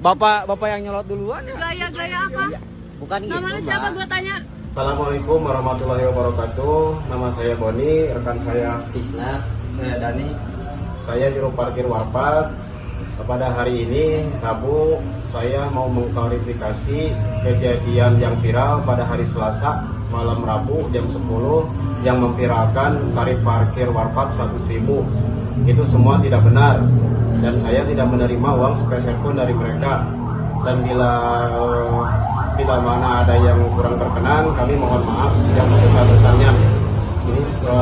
Bapak yang nyolot duluan ya? Gaya-gaya apa? Bukan gitu, Namanya siapa Mbak. gue tanya? Assalamualaikum warahmatullahi wabarakatuh. Nama saya Boni, rekan saya Tisna. saya Dani. Saya juru parkir Warpat. Pada hari ini Rabu, saya mau mengklarifikasi kejadian yang viral pada hari Selasa malam Rabu jam 10 yang memviralkan tarif parkir Warpat 100.000. Itu semua tidak benar dan saya tidak menerima uang sepeser pun dari mereka. Dan bila tidak mana ada yang kurang berkenan, kami mohon maaf yang sebesar-besarnya.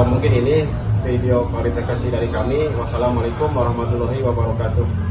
Mungkin ini video klarifikasi dari kami. Wassalamualaikum warahmatullahi wabarakatuh.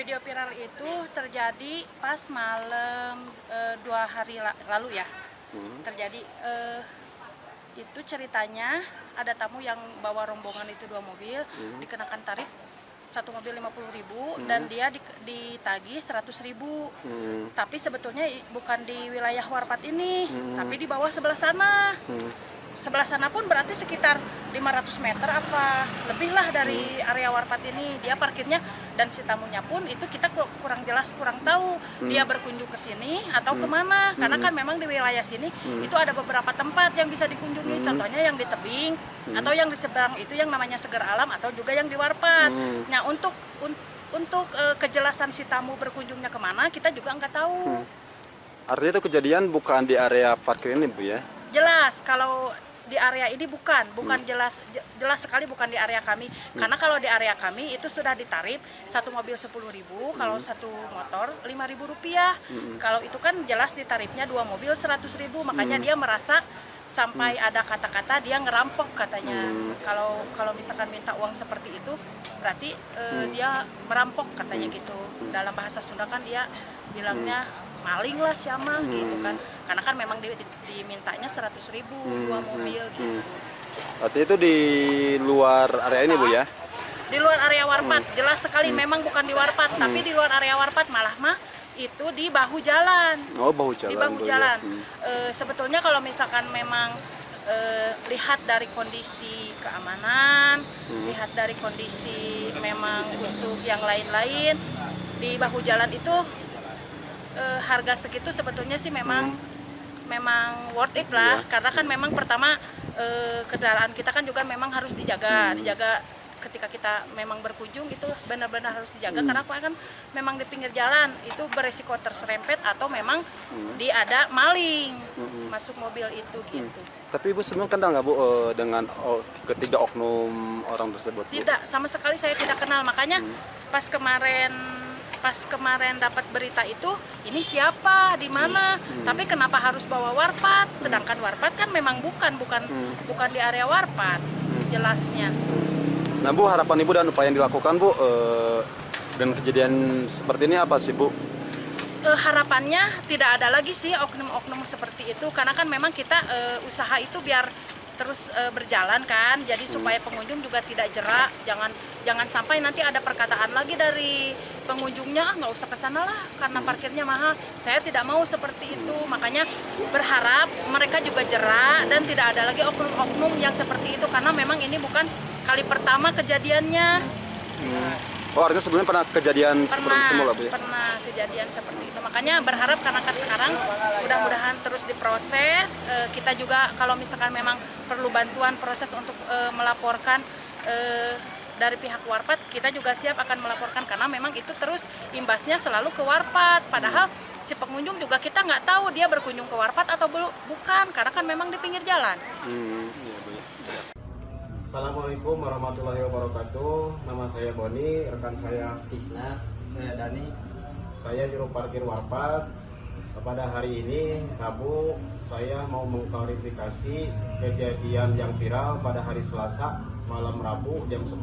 Video viral itu terjadi pas malam 2 hari lalu ya. Terjadi itu ceritanya ada tamu yang bawa rombongan itu 2 mobil, dikenakan tarif satu mobil 50.000 dan dia ditagih 100.000. Tapi sebetulnya bukan di wilayah Warpat ini, tapi di bawah sebelah sana. Sebelah sana pun berarti sekitar 500 meter apa lebih lah dari area Warpat ini. Dia parkirnya dan si tamunya pun itu kita kurang jelas, kurang tahu dia berkunjung ke sini atau kemana. Karena kan memang di wilayah sini itu ada beberapa tempat yang bisa dikunjungi. Contohnya yang di tebing atau yang di seberang itu yang namanya Seger Alam atau juga yang di Warpat. Nah untuk kejelasan si tamu berkunjungnya kemana kita juga nggak tahu. Artinya itu kejadian bukan di area parkir ini, Bu, ya? Jelas, kalau di area ini bukan jelas sekali bukan di area kami. Karena kalau di area kami itu sudah ditarif satu mobil 10.000, kalau satu motor 5.000 rupiah. Kalau itu kan jelas ditarifnya 2 mobil 100.000, makanya dia merasa sampai ada kata-kata dia ngerampok katanya. Kalau misalkan minta uang seperti itu berarti dia merampok katanya gitu. Dalam bahasa Sunda kan dia bilangnya maling lah siapa gitu kan, karena kan memang dimintanya 100.000 2 mobil gitu. Artinya itu di luar area ini, Bu, ya? Di luar area Warpat, jelas sekali memang bukan di Warpat, tapi di luar area Warpat malah itu di bahu jalan. Oh, bahu jalan. Di bahu jalan. Sebetulnya kalau misalkan memang lihat dari kondisi keamanan, lihat dari kondisi memang untuk yang lain-lain, di bahu jalan itu harga segitu sebetulnya sih memang worth it lah, karena kan memang pertama kendaraan kita kan juga memang harus dijaga ketika kita memang berkunjung itu benar-benar harus dijaga karena kan memang di pinggir jalan itu beresiko terserempet atau memang ada maling masuk mobil itu gitu. Tapi Ibu sebelumnya kenal nggak, Bu, dengan ketiga oknum orang tersebut, Bu? Tidak, sama sekali saya tidak kenal, makanya pas kemarin dapat berita itu, ini siapa, di mana, tapi kenapa harus bawa Warpat, sedangkan Warpat kan memang bukan di area Warpat, jelasnya. Nah, Bu, harapan Ibu dan upaya yang dilakukan, Bu, dengan kejadian seperti ini apa sih, Bu? Harapannya tidak ada lagi sih oknum-oknum seperti itu, karena kan memang kita usaha itu biar terus berjalan kan, jadi supaya pengunjung juga tidak jerak, jangan sampai nanti ada perkataan lagi dari pengunjungnya, ah nggak usah ke sana lah karena parkirnya mahal. Saya tidak mau seperti itu, makanya berharap mereka juga jerak dan tidak ada lagi oknum-oknum yang seperti itu, karena memang ini bukan kali pertama kejadiannya. Oh, artinya sebelumnya pernah kejadian seperti semula, Bu ya? Pernah kejadian seperti itu. Makanya berharap karena kan sekarang mudah-mudahan terus diproses. Kita juga kalau misalkan memang perlu bantuan proses untuk melaporkan dari pihak Warpat, kita juga siap akan melaporkan karena memang itu terus imbasnya selalu ke Warpat. Padahal si pengunjung juga kita nggak tahu dia berkunjung ke Warpat atau bukan, karena kan memang di pinggir jalan. Iya, Bu ya. Siap. Assalamualaikum warahmatullahi wabarakatuh. Nama saya Boni, rekan saya Tisna, saya Dani. Saya juru parkir Warpat. Pada hari ini Rabu, saya mau mengklarifikasi kejadian yang viral pada hari Selasa malam Rabu jam 10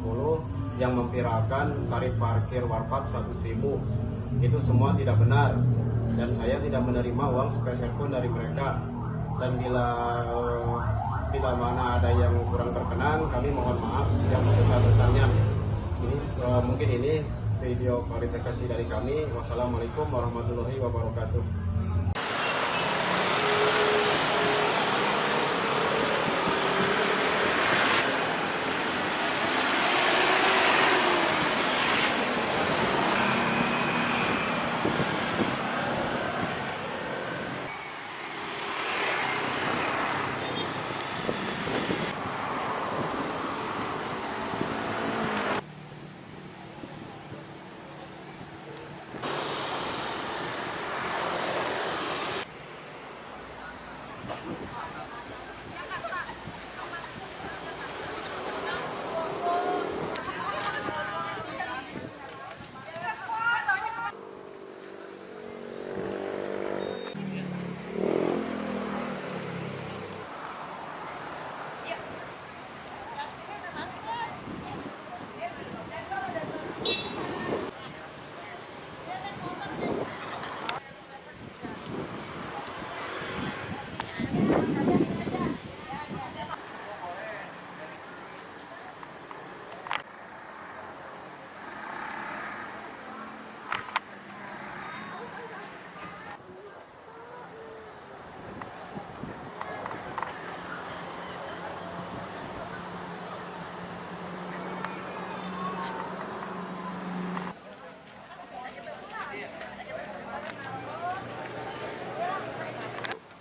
yang memviralkan tarif parkir Warpat 100.000. Itu semua tidak benar dan saya tidak menerima uang sepeser pun dari mereka. Dan bila mana ada yang kurang berkenan, kami mohon maaf yang sebesar-besarnya. Mungkin ini video klarifikasi dari kami. Wassalamualaikum warahmatullahi wabarakatuh.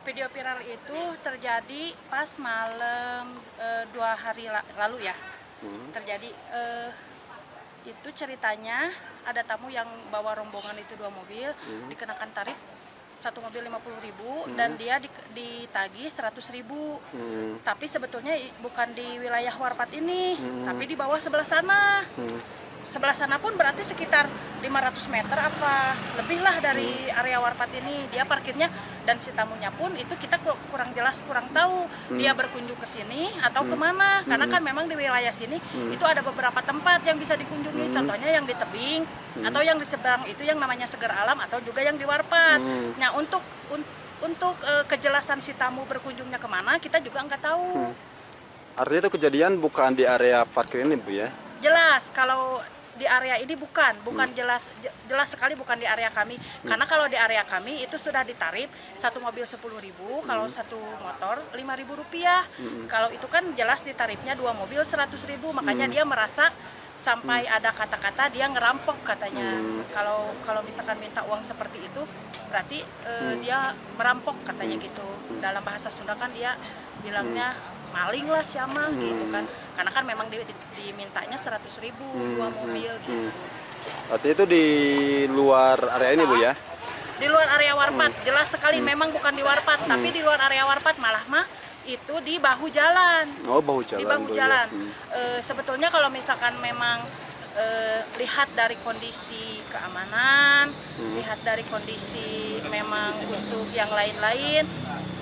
Video viral itu terjadi pas malam 2 hari lalu ya. Terjadi itu ceritanya ada tamu yang bawa rombongan itu 2 mobil, dikenakan tarif satu mobil 50.000 dan dia ditagih 100.000. Tapi sebetulnya bukan di wilayah Warpat ini, tapi di bawah sebelah sana. Sebelah sana pun berarti sekitar 500 meter apa lebih lah dari area Warpat ini. Dia parkirnya dan si tamunya pun itu kita kurang jelas, kurang tahu dia berkunjung ke sini atau kemana. Karena kan memang di wilayah sini itu ada beberapa tempat yang bisa dikunjungi. Contohnya yang di tebing atau yang di seberang itu yang namanya Seger Alam atau juga yang di Warpat. Nah untuk kejelasan si tamu berkunjungnya kemana kita juga nggak tahu. Artinya itu kejadian bukan di area parkir ini, Bu ya? Jelas kalau di area ini bukan jelas sekali bukan di area kami. Karena kalau di area kami itu sudah ditarif satu mobil 10.000, kalau satu motor 5.000 rupiah. Kalau itu kan jelas ditarifnya 2 mobil 100.000, makanya dia merasa sampai ada kata-kata dia ngerampok katanya. Kalau misalkan minta uang seperti itu berarti dia merampok katanya gitu. Dalam bahasa Sunda kan dia bilangnya maling lah siapa gitu kan, karena kan memang dimintanya 100.000 2 mobil gitu. Artinya itu di luar area ini, Bu ya? Di luar area Warpat, jelas sekali memang bukan di Warpat, tapi di luar area Warpat malah itu di bahu jalan. Oh, bahu jalan. Di bahu jalan. Sebetulnya kalau misalkan memang lihat dari kondisi keamanan, lihat dari kondisi memang untuk yang lain-lain,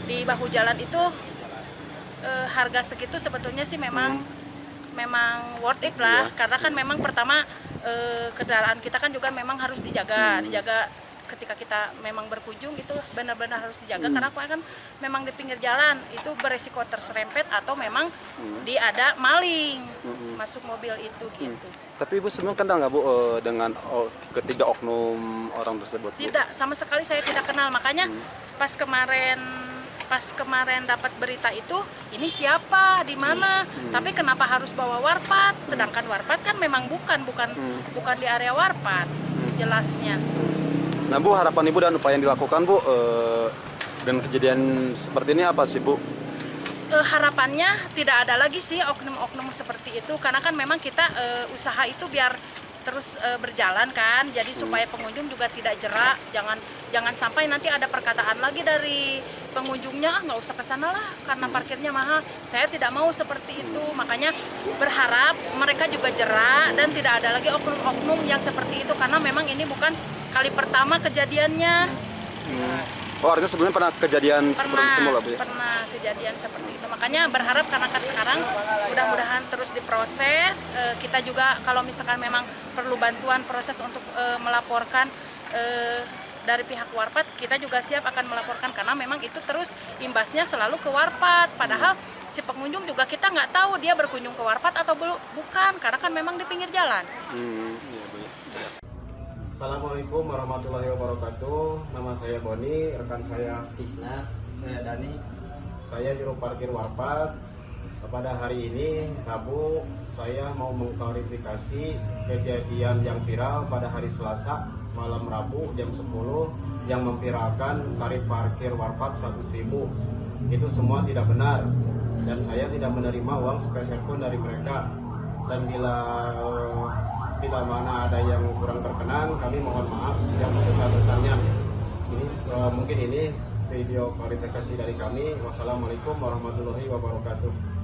di bahu jalan itu harga segitu sebetulnya sih memang worth it lah. Karena kan memang pertama kendaraan kita kan juga memang harus dijaga ketika kita memang berkunjung itu benar-benar harus dijaga karena kan memang di pinggir jalan itu beresiko terserempet atau memang ada maling masuk mobil itu gitu. Tapi Ibu sebelumnya kenal nggak Bu dengan ketiga oknum orang tersebut? Bu? Tidak, sama sekali saya tidak kenal. Makanya pas kemarin dapat berita itu, ini siapa, di mana? Tapi kenapa harus bawa warpat? Sedangkan warpat kan memang bukan di area warpat, jelasnya. Nah Bu, harapan Ibu dan upaya yang dilakukan Bu dan kejadian seperti ini apa sih Bu? Harapannya tidak ada lagi sih oknum-oknum seperti itu, karena kan memang kita usaha itu biar terus berjalan kan, jadi supaya pengunjung juga tidak jerak, jangan sampai nanti ada perkataan lagi dari pengunjungnya, nggak usah kesana lah karena parkirnya mahal. Saya tidak mau seperti itu, makanya berharap mereka juga jerak dan tidak ada lagi oknum-oknum yang seperti itu, karena memang ini bukan kali pertama kejadiannya. Oh, artinya sebelumnya pernah kejadian seperti semula Bu ya? Pernah kejadian seperti itu, makanya berharap karena kan sekarang mudah-mudahan terus diproses. Kita juga kalau misalkan memang perlu bantuan proses untuk melaporkan dari pihak warpat, kita juga siap akan melaporkan karena memang itu terus imbasnya selalu ke warpat, padahal si pengunjung juga kita nggak tahu dia berkunjung ke warpat atau bukan, karena kan memang di pinggir jalan. Iya Bu ya. Siap. Assalamualaikum warahmatullahi wabarakatuh. Nama saya Boni, rekan saya Tisna, saya Dani. Saya juru parkir warpat. Pada hari ini Rabu, saya mau mengklarifikasi kejadian yang viral pada hari Selasa malam Rabu jam 10 yang memviralkan tarif parkir warpat 100.000. Itu semua tidak benar dan saya tidak menerima uang sepeser pun dari mereka. Dan bila tidak mana ada yang kurang berkenan, kami mohon maaf yang sebesar-besarnya. Mungkin ini video klarifikasi dari kami. Wassalamualaikum warahmatullahi wabarakatuh.